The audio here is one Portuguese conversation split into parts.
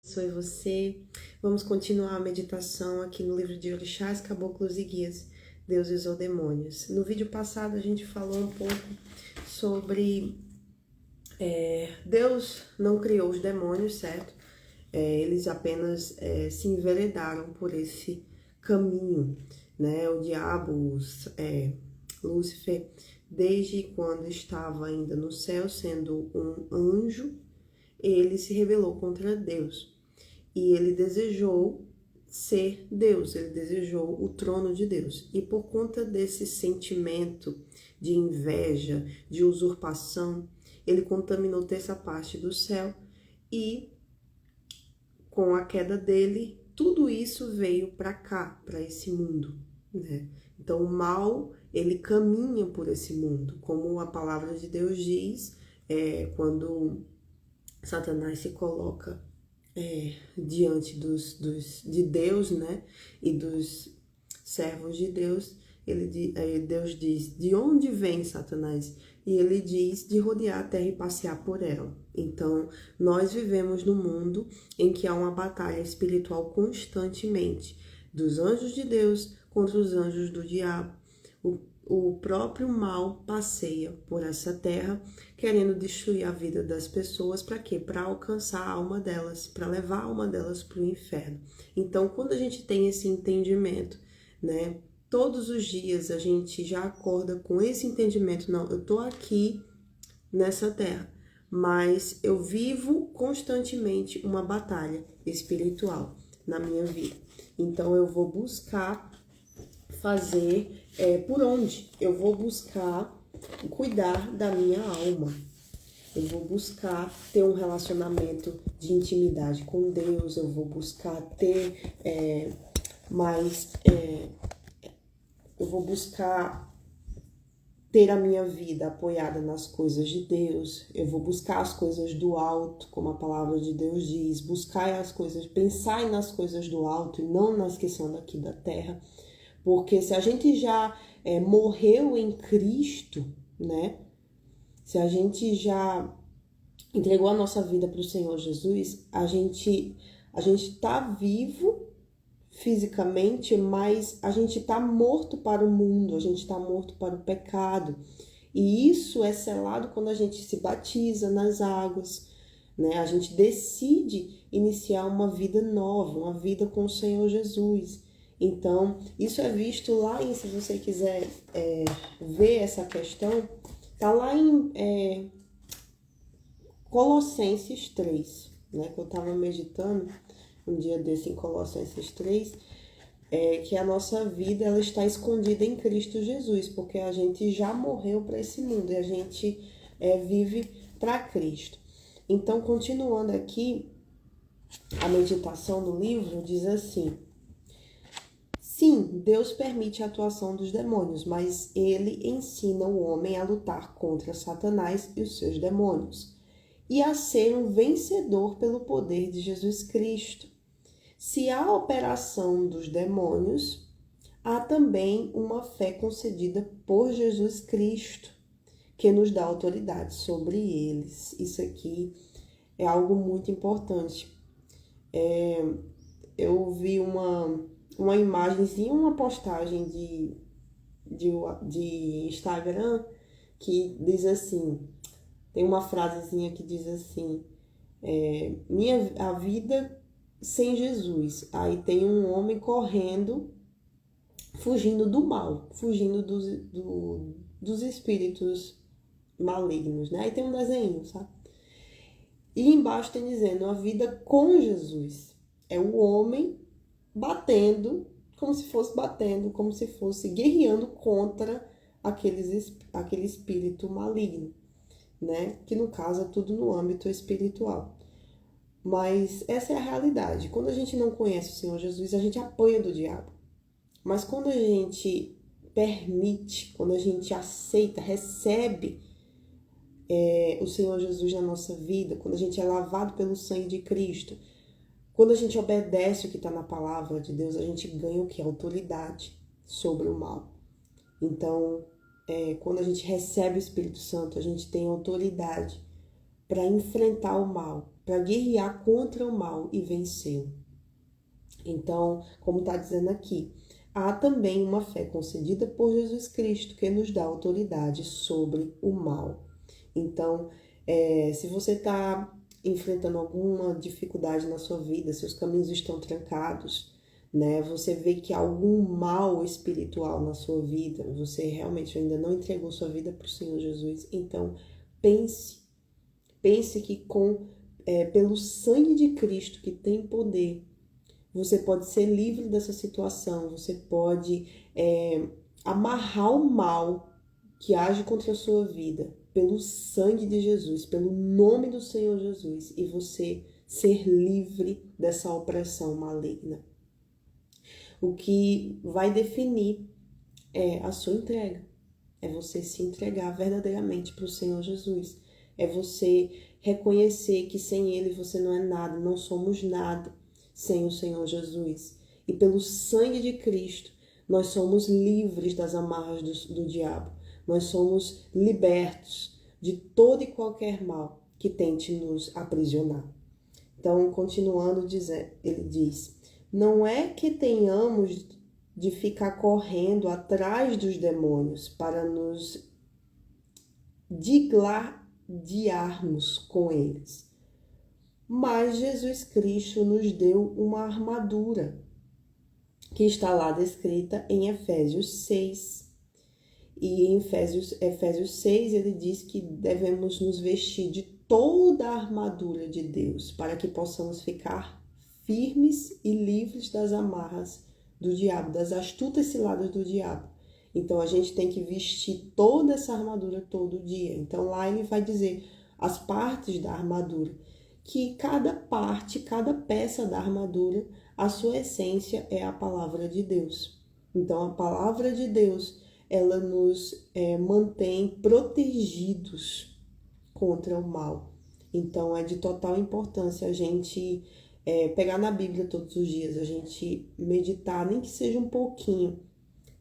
Abençoe você. Vamos continuar a meditação aqui no livro de Orixás, Caboclos e Guias, Deuses ou Demônios. No vídeo passado a gente falou um pouco sobre Deus não criou os demônios, certo? Eles apenas se enveredaram por esse caminho, né? O diabo, Lúcifer, desde quando estava ainda no céu, sendo um anjo, ele se rebelou contra Deus. E ele desejou ser Deus, ele desejou o trono de Deus. E por conta desse sentimento de inveja, de usurpação, ele contaminou terça parte do céu e com a queda dele, tudo isso veio para cá, para esse mundo, né? Então o mal, ele caminha por esse mundo, como a palavra de Deus diz, quando Satanás se coloca diante de Deus, né, e dos servos de Deus, Deus diz, de onde vem Satanás? E ele diz de rodear a terra e passear por ela. Então, nós vivemos num mundo em que há uma batalha espiritual constantemente, dos anjos de Deus contra os anjos do diabo. O próprio mal passeia por essa terra, querendo destruir a vida das pessoas. Para quê? Para alcançar a alma delas, para levar a alma delas para o inferno. Então, quando a gente tem esse entendimento, né, todos os dias a gente já acorda com esse entendimento. Não, eu tô aqui nessa terra, mas eu vivo constantemente uma batalha espiritual na minha vida. Então, eu vou buscar fazer por onde? Eu vou buscar cuidar da minha alma. Eu vou buscar ter um relacionamento de intimidade com Deus. Eu vou buscar ter eu vou buscar ter a minha vida apoiada nas coisas de Deus. Eu vou buscar as coisas do alto, como a palavra de Deus diz. Buscar as coisas, pensar nas coisas do alto e não nas que são daqui da terra. Porque se a gente já morreu em Cristo, né? Se a gente já entregou a nossa vida para o Senhor Jesus, a gente tá vivo fisicamente, mas a gente tá morto para o mundo, a gente tá morto para o pecado. E isso é selado quando a gente se batiza nas águas, né? A gente decide iniciar uma vida nova, uma vida com o Senhor Jesus. Então, isso é visto lá se você quiser ver essa questão, tá lá em Colossenses 3, né? Que eu estava meditando um dia desse em Colossenses 3, que a nossa vida ela está escondida em Cristo Jesus, porque a gente já morreu para esse mundo e a gente vive para Cristo. Então, continuando aqui, a meditação do livro diz assim: sim, Deus permite a atuação dos demônios, mas ele ensina o homem a lutar contra Satanás e os seus demônios, e a ser um vencedor pelo poder de Jesus Cristo. Se há operação dos demônios, há também uma fé concedida por Jesus Cristo, que nos dá autoridade sobre eles. Isso aqui é algo muito importante. Eu vi uma imagenzinha, uma postagem de Instagram que diz assim, tem uma frasezinha que diz assim, a vida sem Jesus. Aí tem um homem correndo, fugindo do mal, fugindo dos espíritos malignos, né? Aí tem um desenho, sabe? E embaixo tem dizendo, a vida com Jesus. É o homem batendo, como se fosse guerreando contra aquele espírito maligno, né? Que no caso é tudo no âmbito espiritual. Mas essa é a realidade. Quando a gente não conhece o Senhor Jesus, a gente apanha do diabo. Mas quando a gente permite, quando a gente aceita, recebe o Senhor Jesus na nossa vida, quando a gente é lavado pelo sangue de Cristo, quando a gente obedece o que está na palavra de Deus, a gente ganha o que? Autoridade sobre o mal. Então, quando a gente recebe o Espírito Santo, a gente tem autoridade para enfrentar o mal, para guerrear contra o mal e vencê-lo. Então, como está dizendo aqui, há também uma fé concedida por Jesus Cristo que nos dá autoridade sobre o mal. Então, se você está enfrentando alguma dificuldade na sua vida, seus caminhos estão trancados, né? Você vê que há algum mal espiritual na sua vida, você realmente ainda não entregou sua vida para o Senhor Jesus, então pense que pelo sangue de Cristo que tem poder, você pode ser livre dessa situação, você pode amarrar o mal que age contra a sua vida, pelo sangue de Jesus, pelo nome do Senhor Jesus, e você ser livre dessa opressão maligna. O que vai definir é a sua entrega, é você se entregar verdadeiramente para o Senhor Jesus, é você reconhecer que sem Ele você não é nada, não somos nada sem o Senhor Jesus. E pelo sangue de Cristo, nós somos livres das amarras do diabo. Nós somos libertos de todo e qualquer mal que tente nos aprisionar. Então, continuando, ele diz, não é que tenhamos de ficar correndo atrás dos demônios para nos digladiarmos com eles. Mas Jesus Cristo nos deu uma armadura, que está lá descrita em Efésios 6. E em Efésios 6 ele diz que devemos nos vestir de toda a armadura de Deus, para que possamos ficar firmes e livres das amarras do diabo, das astutas ciladas do diabo. Então a gente tem que vestir toda essa armadura todo dia. Então lá ele vai dizer as partes da armadura, que cada parte, cada peça da armadura, a sua essência é a palavra de Deus. Então a palavra de Deus, ela nos mantém protegidos contra o mal. Então é de total importância a gente pegar na Bíblia todos os dias, a gente meditar, nem que seja um pouquinho,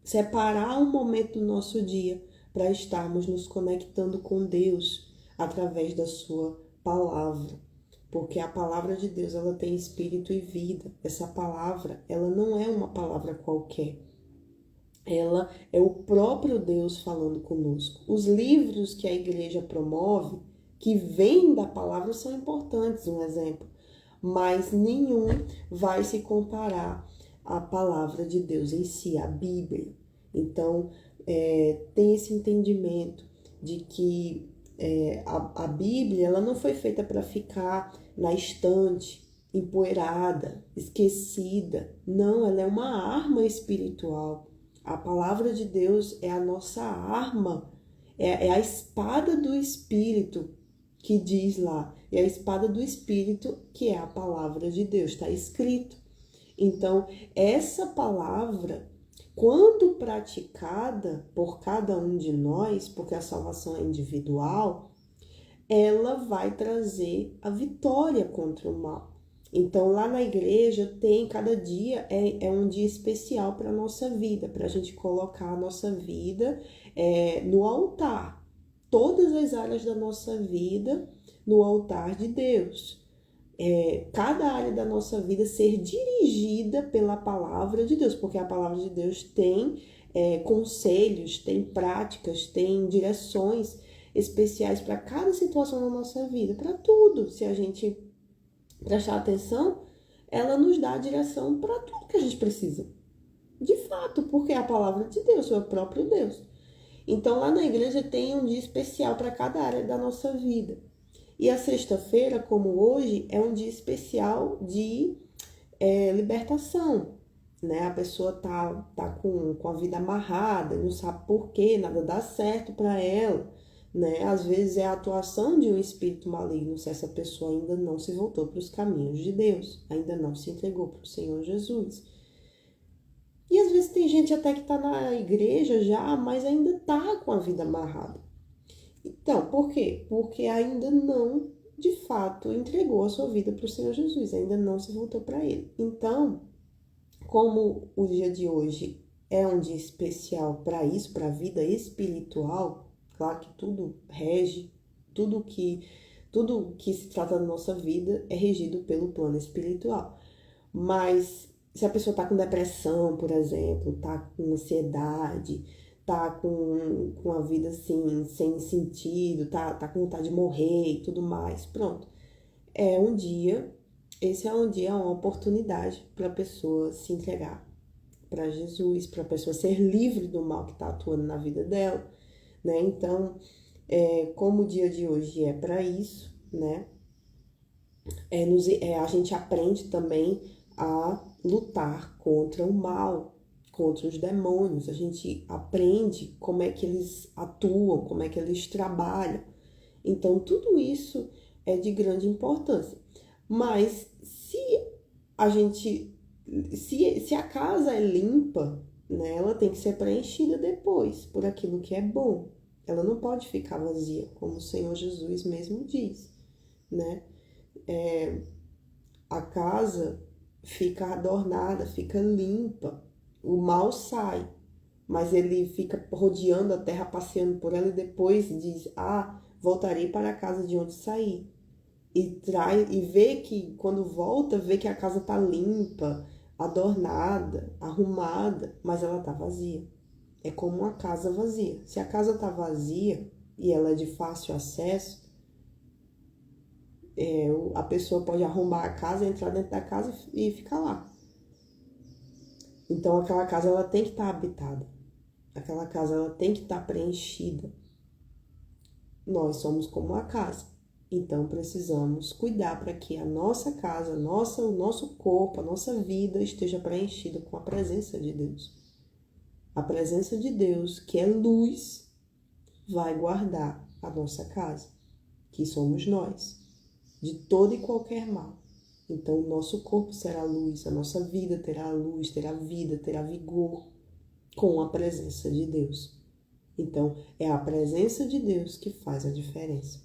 separar um momento do nosso dia para estarmos nos conectando com Deus através da sua palavra. Porque a palavra de Deus, ela tem espírito e vida. Essa palavra, ela não é uma palavra qualquer. Ela é o próprio Deus falando conosco. Os livros que a igreja promove, que vêm da palavra, são importantes, um exemplo. Mas nenhum vai se comparar à palavra de Deus em si, a Bíblia. Então, tem esse entendimento de que a Bíblia, ela não foi feita para ficar na estante, empoeirada, esquecida. Não, ela é uma arma espiritual. A palavra de Deus é a nossa arma, é a espada do Espírito, que diz lá. É a espada do Espírito, que é a palavra de Deus, está escrito. Então, essa palavra, quando praticada por cada um de nós, porque a salvação é individual, ela vai trazer a vitória contra o mal. Então, lá na igreja, cada dia é um dia especial para a nossa vida, para a gente colocar a nossa vida no altar. Todas as áreas da nossa vida no altar de Deus. Cada área da nossa vida ser dirigida pela palavra de Deus, porque a palavra de Deus tem conselhos, tem práticas, tem direções especiais para cada situação da nossa vida, para tudo. Se a gente prestar atenção, ela nos dá a direção para tudo que a gente precisa. De fato, porque é a palavra de Deus, é o próprio Deus. Então, lá na igreja tem um dia especial para cada área da nossa vida. E a sexta-feira, como hoje, é um dia especial de libertação, né? A pessoa tá com a vida amarrada, não sabe por quê, nada dá certo para ela, né? Às vezes é a atuação de um espírito maligno se essa pessoa ainda não se voltou para os caminhos de Deus, ainda não se entregou para o Senhor Jesus. E às vezes tem gente até que está na igreja já, mas ainda está com a vida amarrada. Então, por quê? Porque ainda não, de fato, entregou a sua vida para o Senhor Jesus, ainda não se voltou para Ele. Então, como o dia de hoje é um dia especial para isso, para a vida espiritual, claro que tudo rege, Tudo que se trata da nossa vida é regido pelo plano espiritual. Mas se a pessoa está com depressão, por exemplo, está com ansiedade, está com a vida assim, sem sentido, tá com vontade de morrer e tudo mais, pronto. Esse é um dia, uma oportunidade para a pessoa se entregar para Jesus, para a pessoa ser livre do mal que está atuando na vida dela, né? Então, como o dia de hoje é para isso, né? A gente aprende também a lutar contra o mal, contra os demônios. A gente aprende como é que eles atuam, como é que eles trabalham. Então, tudo isso é de grande importância. Mas se a casa é limpa, né, ela tem que ser preenchida depois por aquilo que é bom. Ela não pode ficar vazia, como o Senhor Jesus mesmo diz, né? A casa fica adornada, fica limpa, o mal sai, mas ele fica rodeando a terra, passeando por ela e depois diz, voltarei para a casa de onde saí. E vê que, quando volta, vê que a casa tá limpa, adornada, arrumada, mas ela tá vazia. É como uma casa vazia. Se a casa tá vazia e ela é de fácil acesso, a pessoa pode arrombar a casa, entrar dentro da casa e ficar lá. Então aquela casa ela tem que estar habitada. Aquela casa ela tem que estar preenchida. Nós somos como a casa. Então precisamos cuidar para que a nossa casa, o nosso corpo, a nossa vida esteja preenchida com a presença de Deus. A presença de Deus, que é luz, vai guardar a nossa casa, que somos nós, de todo e qualquer mal. Então o nosso corpo será luz, a nossa vida terá luz, terá vida, terá vigor com a presença de Deus. Então é a presença de Deus que faz a diferença.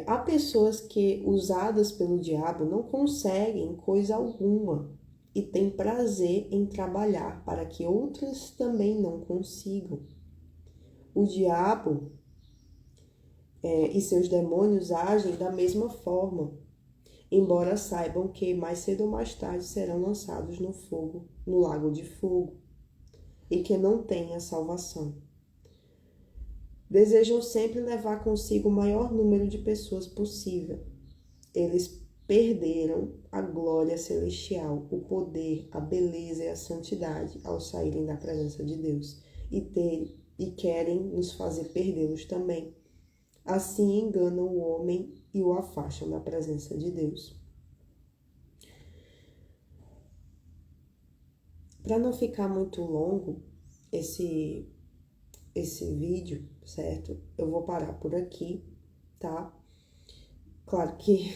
Há pessoas que, usadas pelo diabo, não conseguem coisa alguma e têm prazer em trabalhar para que outras também não consigam. O diabo e seus demônios agem da mesma forma, embora saibam que mais cedo ou mais tarde serão lançados no fogo, no lago de fogo, e que não têm a salvação. Desejam sempre levar consigo o maior número de pessoas possível. Eles perderam a glória celestial, o poder, a beleza e a santidade ao saírem da presença de Deus e querem nos fazer perdê-los também. Assim enganam o homem e o afastam da presença de Deus. Para não ficar muito longo esse vídeo, certo? Eu vou parar por aqui, tá? Claro que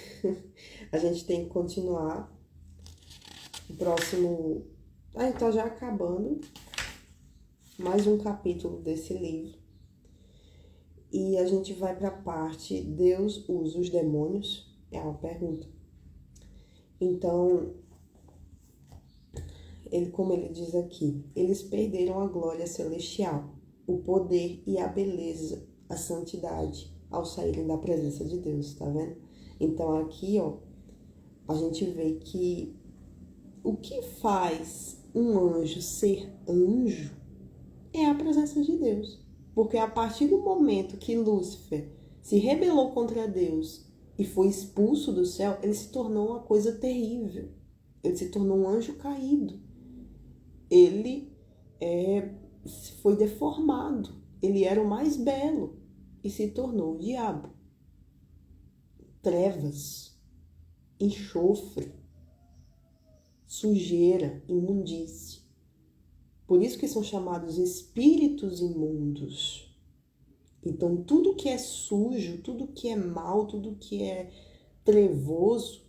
a gente tem que continuar. O próximo... tá já acabando mais um capítulo desse livro. E a gente vai para a parte Deus usa os demônios? É uma pergunta. Então, como ele diz aqui, eles perderam a glória celestial, o poder e a beleza, a santidade, ao saírem da presença de Deus, tá vendo? Então aqui, a gente vê que o que faz um anjo ser anjo é a presença de Deus. Porque a partir do momento que Lúcifer se rebelou contra Deus e foi expulso do céu, ele se tornou uma coisa terrível. Ele se tornou um anjo caído. Ele foi deformado. Ele era o mais belo e se tornou o diabo. Trevas, enxofre, sujeira, imundície. Por isso que são chamados espíritos imundos. Então, tudo que é sujo, tudo que é mal, tudo que é trevoso,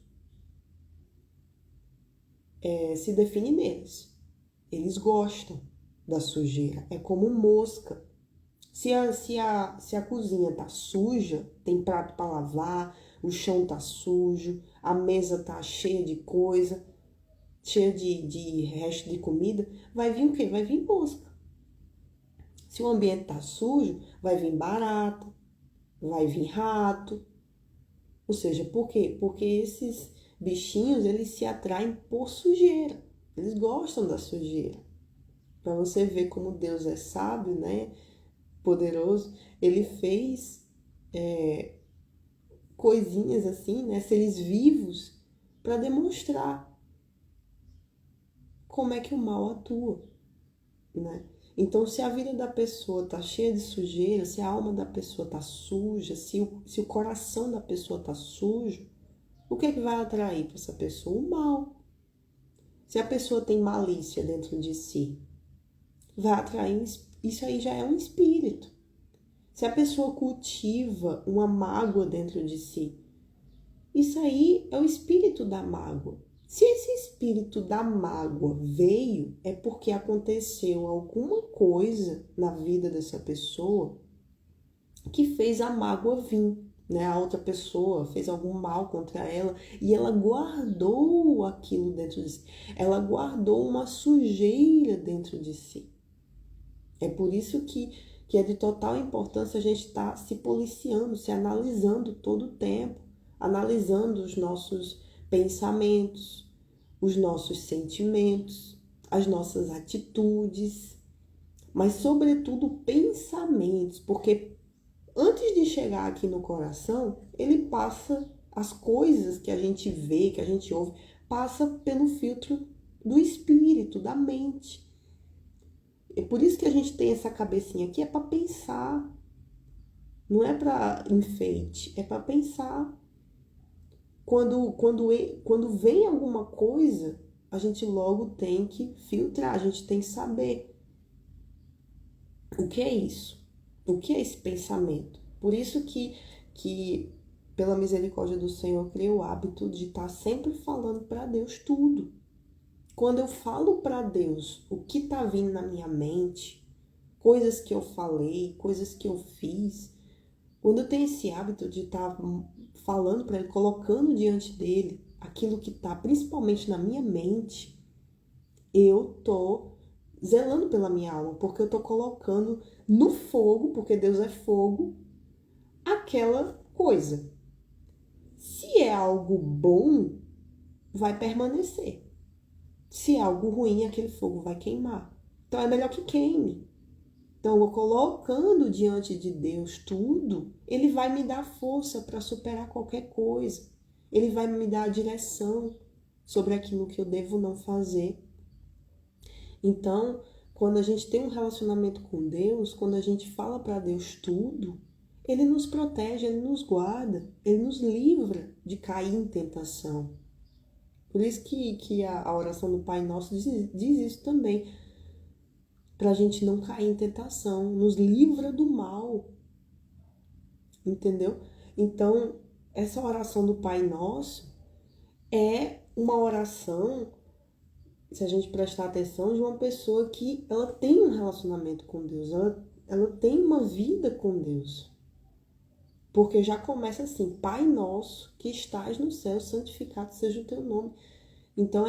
se define neles. Eles gostam da sujeira. É como mosca. Se a cozinha tá suja, tem prato para lavar, o chão tá sujo, a mesa tá cheia de coisa, cheia de resto de comida, vai vir o quê? Vai vir mosca. Se o ambiente tá sujo, vai vir barata, vai vir rato. Ou seja, por quê? Porque esses bichinhos, eles se atraem por sujeira. Eles gostam da sujeira. Para você ver como Deus é sábio, né? Poderoso. Ele fez coisinhas assim, né? Seres vivos, para demonstrar como é que o mal atua, né? Então, se a vida da pessoa tá cheia de sujeira, se a alma da pessoa tá suja, se o coração da pessoa tá sujo, o que é que vai atrair para essa pessoa? O mal. Se a pessoa tem malícia dentro de si, vai atrair, isso aí já é um espírito. Se a pessoa cultiva uma mágoa dentro de si, isso aí é o espírito da mágoa. Se esse espírito da mágoa veio, é porque aconteceu alguma coisa na vida dessa pessoa que fez a mágoa vir, né? A outra pessoa fez algum mal contra ela e ela guardou aquilo dentro de si. Ela guardou uma sujeira dentro de si. É por isso que é de total importância a gente estar se policiando, se analisando todo o tempo, analisando os nossos pensamentos, os nossos sentimentos, as nossas atitudes, mas sobretudo pensamentos, porque antes de chegar aqui no coração, ele passa as coisas que a gente vê, que a gente ouve, passa pelo filtro do espírito, da mente. É por isso que a gente tem essa cabecinha aqui, é para pensar. Não é para enfeite, é para pensar. Quando vem alguma coisa, a gente logo tem que filtrar, a gente tem que saber o que é isso, o que é esse pensamento. Por isso que pela misericórdia do Senhor, eu criei o hábito de estar sempre falando para Deus tudo. Quando eu falo para Deus o que está vindo na minha mente, coisas que eu falei, coisas que eu fiz, quando eu tenho esse hábito de estar falando para Ele, colocando diante dele aquilo que está principalmente na minha mente, eu tô zelando pela minha alma, porque eu tô colocando no fogo, porque Deus é fogo, aquela coisa. Se é algo bom, vai permanecer. Se é algo ruim, aquele fogo vai queimar. Então é melhor que queime. Então, eu colocando diante de Deus tudo, Ele vai me dar força para superar qualquer coisa. Ele vai me dar a direção sobre aquilo que eu devo não fazer. Então, quando a gente tem um relacionamento com Deus, quando a gente fala para Deus tudo, Ele nos protege, Ele nos guarda, Ele nos livra de cair em tentação. Por isso que a oração do Pai Nosso diz isso também. Para a gente não cair em tentação, nos livra do mal, entendeu? Então, essa oração do Pai Nosso é uma oração, se a gente prestar atenção, de uma pessoa que ela tem um relacionamento com Deus, ela tem uma vida com Deus. Porque já começa assim, Pai Nosso que estás no céu, santificado seja o teu nome. Então,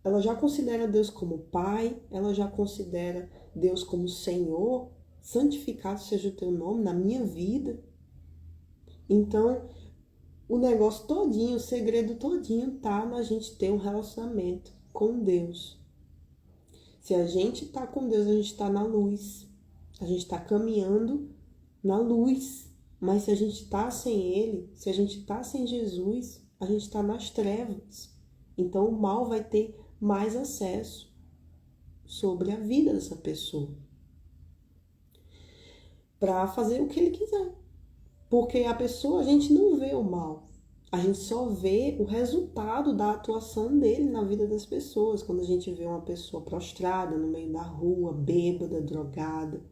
ela já considera Deus como Pai, ela já considera Deus como Senhor, santificado seja o teu nome na minha vida. Então, o negócio todinho, o segredo todinho tá na gente ter um relacionamento com Deus. Se a gente tá com Deus, a gente tá na luz. A gente tá caminhando na luz. Mas se a gente tá sem Ele, se a gente tá sem Jesus, a gente tá nas trevas. Então, o mal vai ter mais acesso sobre a vida dessa pessoa para fazer o que ele quiser. Porque a pessoa, a gente não vê o mal, a gente só vê o resultado da atuação dele na vida das pessoas. Quando a gente vê uma pessoa prostrada no meio da rua, bêbada, drogada,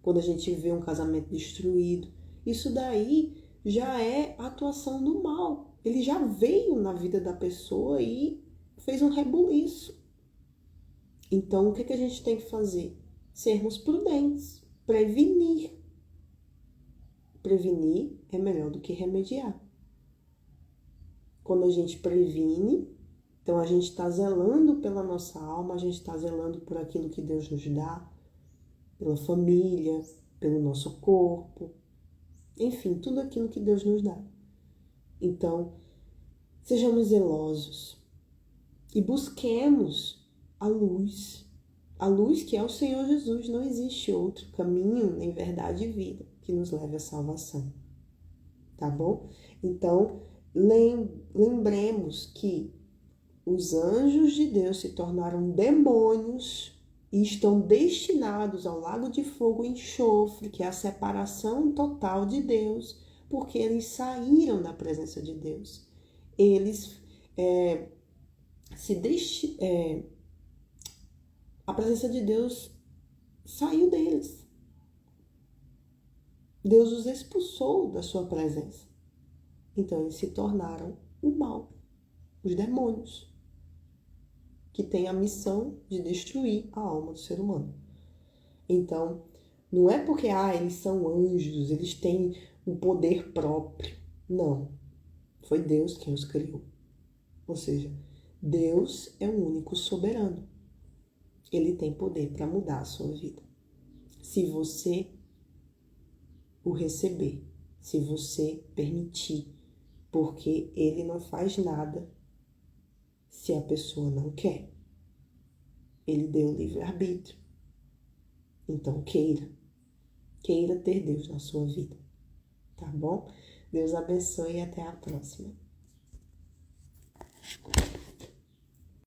quando a gente vê um casamento destruído, isso daí já é a atuação do mal. Ele já veio na vida da pessoa e fez um rebuliço. Então, o que a gente tem que fazer? Sermos prudentes, prevenir. Prevenir é melhor do que remediar. Quando a gente previne, então a gente está zelando pela nossa alma, a gente está zelando por aquilo que Deus nos dá, pela família, pelo nosso corpo. enfim, tudo aquilo que Deus nos dá. Então, sejamos zelosos e busquemos a luz que é o Senhor Jesus. Não existe outro caminho, nem verdade e vida que nos leve à salvação, tá bom? Então, lembremos que os anjos de Deus se tornaram demônios e estão destinados ao lago de fogo e enxofre, que é a separação total de Deus, porque eles saíram da presença de Deus. Eles a presença de Deus saiu deles. Deus os expulsou da sua presença. Então eles se tornaram o mal, os demônios, que têm a missão de destruir a alma do ser humano. Então, não é porque eles são anjos, eles têm um poder próprio. Não. Foi Deus quem os criou. Ou seja, Deus é o único soberano. Ele tem poder para mudar a sua vida. Se você o receber, se você permitir, porque ele não faz nada se a pessoa não quer. Ele deu livre-arbítrio. Então, queira ter Deus na sua vida, tá bom? Deus abençoe e até a próxima.